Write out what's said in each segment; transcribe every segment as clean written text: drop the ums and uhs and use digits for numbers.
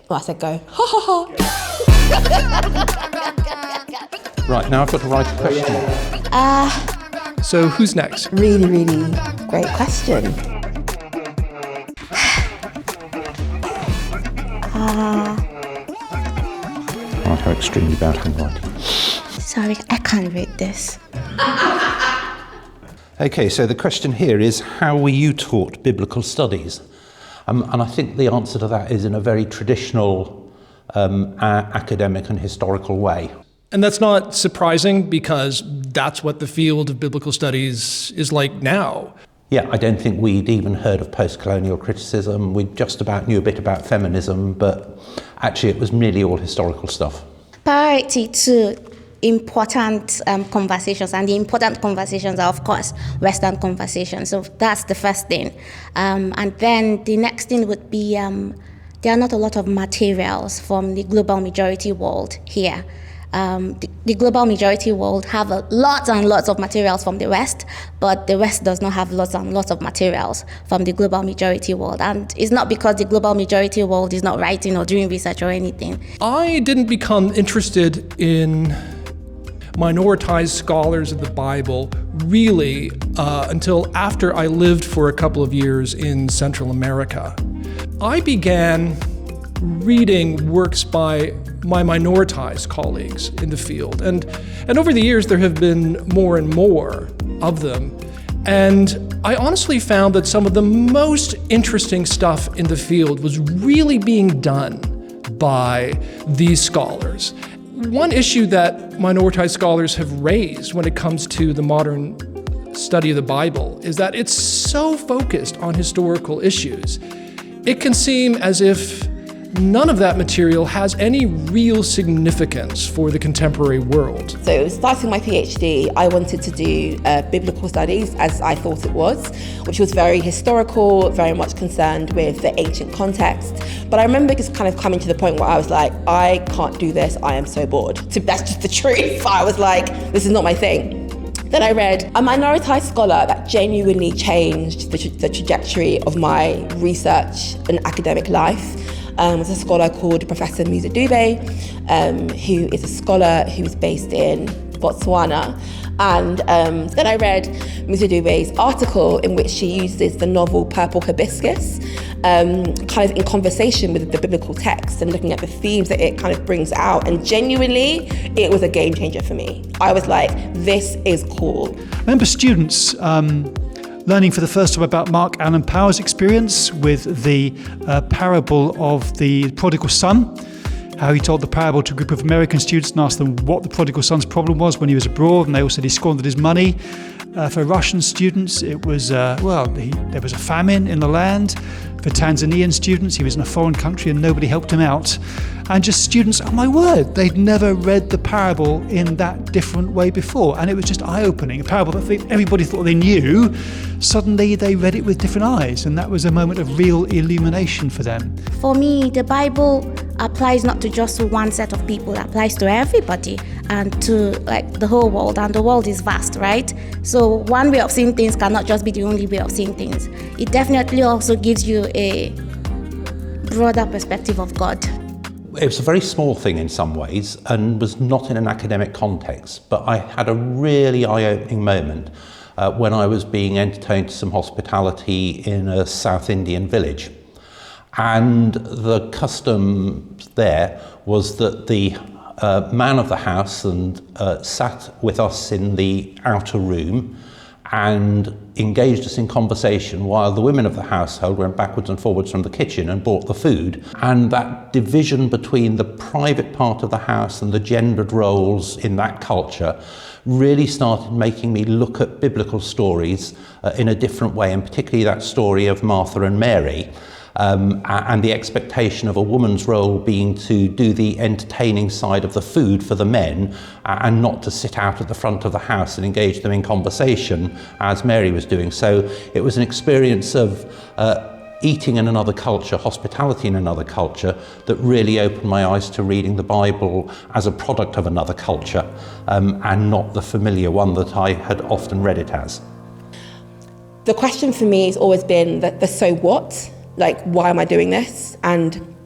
Well, I said go. Ha ha ha. Right, now I've got to write a question. So who's next? Really, really great question. Right, how extremely bad handwriting. Sorry, I can't read this. Okay, so the question here is, how were you taught biblical studies? And I think the answer to that is in a very traditional academic and historical way. And that's not surprising because that's what the field of biblical studies is like now. Yeah, I don't think we'd even heard of post-colonial criticism. We just about knew a bit about feminism, but actually it was nearly all historical stuff. Priority to important conversations, and the important conversations are, of course, Western conversations. So that's the first thing. And then the next thing would be there are not a lot of materials from the global majority world here. The global majority world have lots and lots of materials from the West, but the West does not have lots and lots of materials from the global majority world. And it's not because the global majority world is not writing or doing research or anything. I didn't become interested in minoritized scholars of the Bible really until after I lived for a couple of years in Central America. I began reading works by my minoritized colleagues in the field. And over the years, there have been more and more of them. And I honestly found that some of the most interesting stuff in the field was really being done by these scholars. One issue that minoritized scholars have raised when it comes to the modern study of the Bible is that it's so focused on historical issues. It can seem as if none of that material has any real significance for the contemporary world. So starting my PhD, I wanted to do biblical studies as I thought it was, which was very historical, very much concerned with the ancient context. But I remember just kind of coming to the point where I was like, I can't do this, I am so bored. That's just the truth. I was like, this is not my thing. Then I read a minoritized scholar that genuinely changed the trajectory of my research and academic life. Was a scholar called Professor Musa Dube, who is a scholar who is based in Botswana. And then I read Musa Dube's article in which she uses the novel Purple Hibiscus, kind of in conversation with the biblical text and looking at the themes that it kind of brings out. And genuinely, it was a game changer for me. I was like, this is cool. I remember students learning for the first time about Mark Allen Power's experience with the parable of the prodigal son, how he told the parable to a group of American students and asked them what the prodigal son's problem was when he was abroad, and they all said he squandered his money. For Russian students, it was, there was a famine in the land. For Tanzanian students, he was in a foreign country and nobody helped him out. And just students, oh my word, they'd never read the parable in that different way before. And it was just eye-opening. A parable that everybody thought they knew, suddenly they read it with different eyes. And that was a moment of real illumination for them. For me, the Bible applies not to just one set of people, it applies to everybody and to the whole world. And the world is vast, right? So one way of seeing things cannot just be the only way of seeing things. It definitely also gives you a broader perspective of God. It was a very small thing in some ways and was not in an academic context, but I had a really eye-opening moment when I was being entertained to some hospitality in a South Indian village. And the custom there was that the man of the house sat with us in the outer room and engaged us in conversation while the women of the household went backwards and forwards from the kitchen and brought the food. And that division between the private part of the house and the gendered roles in that culture really started making me look at biblical stories in a different way, and particularly that story of Martha and Mary. And the expectation of a woman's role being to do the entertaining side of the food for the men and not to sit out at the front of the house and engage them in conversation as Mary was doing. So it was an experience of eating in another culture, hospitality in another culture, that really opened my eyes to reading the Bible as a product of another culture and not the familiar one that I had often read it as. The question for me has always been the so what? Like, why am I doing this? And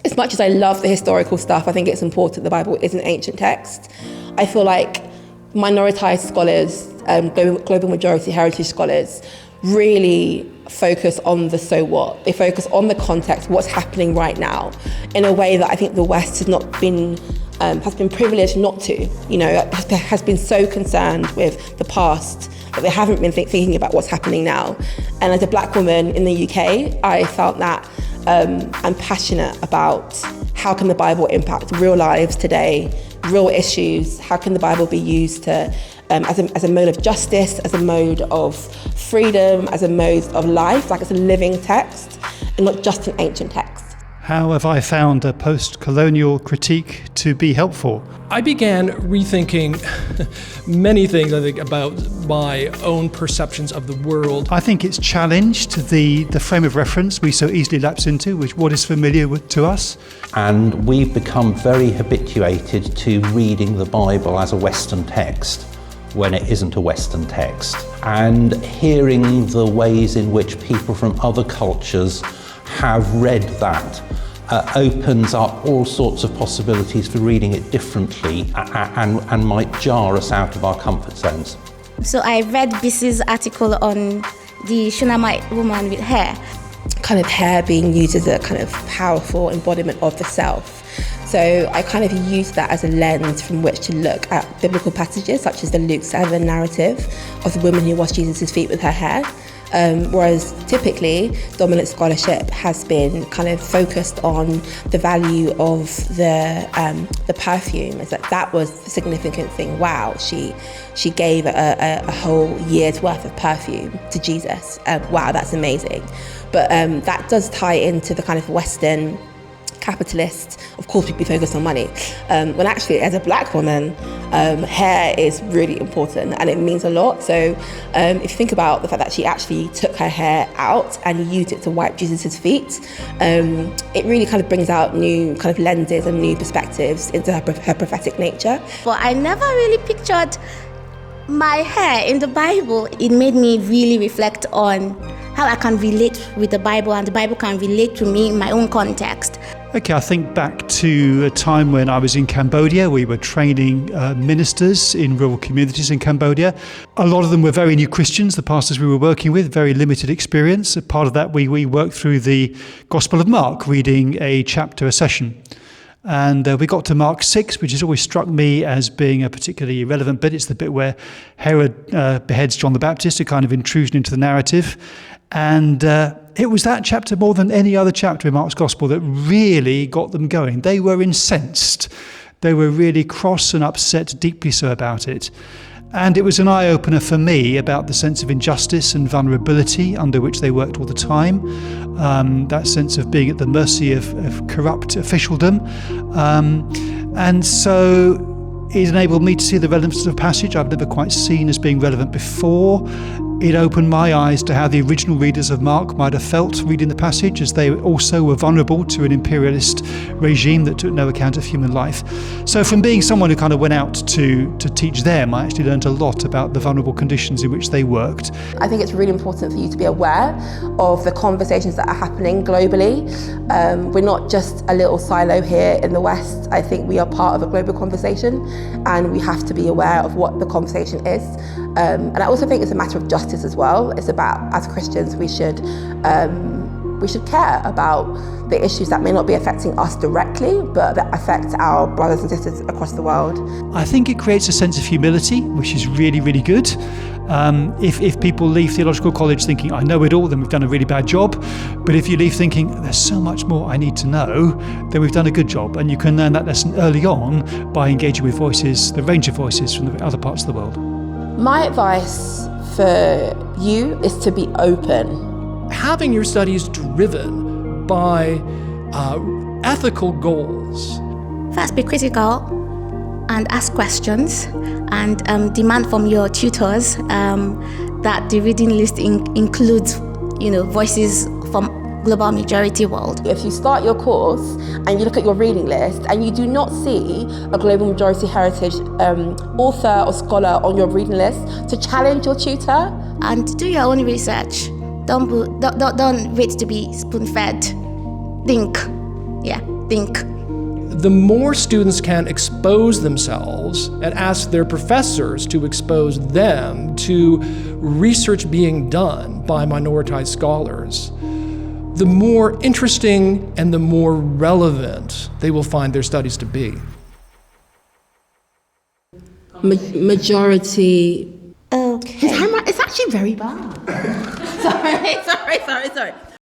as much as I love the historical stuff, I think it's important the Bible is an ancient text. I feel like minoritized scholars, global majority heritage scholars, really focus on the so what. They focus on the context, what's happening right now, in a way that I think the West has been privileged not to. Has been so concerned with the past that they haven't been thinking about what's happening now. And as a Black woman in the UK, I felt that I'm passionate about how can the Bible impact real lives today, real issues. How can the Bible be used to as a mode of justice, as a mode of freedom, as a mode of life, like it's a living text and not just an ancient text. How have I found a post-colonial critique to be helpful? I began rethinking many things, I think, about my own perceptions of the world. I think it's challenged the frame of reference we so easily lapse into, which what is familiar to us. And we've become very habituated to reading the Bible as a Western text when it isn't a Western text. And hearing the ways in which people from other cultures have read that opens up all sorts of possibilities for reading it differently and might jar us out of our comfort zones. So I read Bissie's article on the Shunammite woman with hair. Kind of hair being used as a kind of powerful embodiment of the self. So I kind of used that as a lens from which to look at biblical passages such as the Luke 7 narrative of the woman who washed Jesus' feet with her hair. Whereas typically dominant scholarship has been kind of focused on the value of the perfume, as that was the significant thing. Wow, she gave a whole year's worth of perfume to Jesus. Wow, that's amazing. But that does tie into the kind of Western capitalist, of course we focus on money, when actually as a Black woman, hair is really important and it means a lot. So if you think about the fact that she actually took her hair out and used it to wipe Jesus' feet, it really kind of brings out new kind of lenses and new perspectives into her prophetic nature. But I never really pictured my hair in the Bible. It made me really reflect on how I can relate with the Bible and the Bible can relate to me in my own context. Okay, I think back to a time when I was in Cambodia. We were training ministers in rural communities in Cambodia. A lot of them were very new Christians, the pastors we were working with, very limited experience. A part of that, we worked through the Gospel of Mark, reading a chapter a session. And we got to Mark 6, which has always struck me as being a particularly relevant bit. It's the bit where Herod beheads John the Baptist, a kind of intrusion into the narrative. And it was that chapter more than any other chapter in Mark's Gospel that really got them going. They were incensed. They were really cross and upset, deeply so about it. And it was an eye-opener for me about the sense of injustice and vulnerability under which they worked all the time, that sense of being at the mercy of corrupt officialdom. And so it enabled me to see the relevance of the passage I've never quite seen as being relevant before. It opened my eyes to how the original readers of Mark might have felt reading the passage, as they also were vulnerable to an imperialist regime that took no account of human life. So from being someone who kind of went out to teach them, I actually learned a lot about the vulnerable conditions in which they worked. I think it's really important for you to be aware of the conversations that are happening globally. We're not just a little silo here in the West. I think we are part of a global conversation and we have to be aware of what the conversation is. And I also think it's a matter of justice as well. It's about, as Christians, we should care about the issues that may not be affecting us directly, but that affect our brothers and sisters across the world. I think it creates a sense of humility, which is really, really good. If people leave theological college thinking, I know it all, then we've done a really bad job. But if you leave thinking, there's so much more I need to know, then we've done a good job. And you can learn that lesson early on by engaging with voices, the range of voices from the other parts of the world. My advice for you is to be open. Having your studies driven by ethical goals. First, be critical and ask questions and demand from your tutors that the reading list includes, voices from global majority world. If you start your course and you look at your reading list and you do not see a global majority heritage author or scholar on your reading list, to challenge your tutor. And do your own research. Don't wait to be spoon-fed. Think. Yeah. think. The more students can expose themselves and ask their professors to expose them to research being done by minoritized scholars, the more interesting and the more relevant they will find their studies to be. Majority. Okay. It's actually very bad. sorry.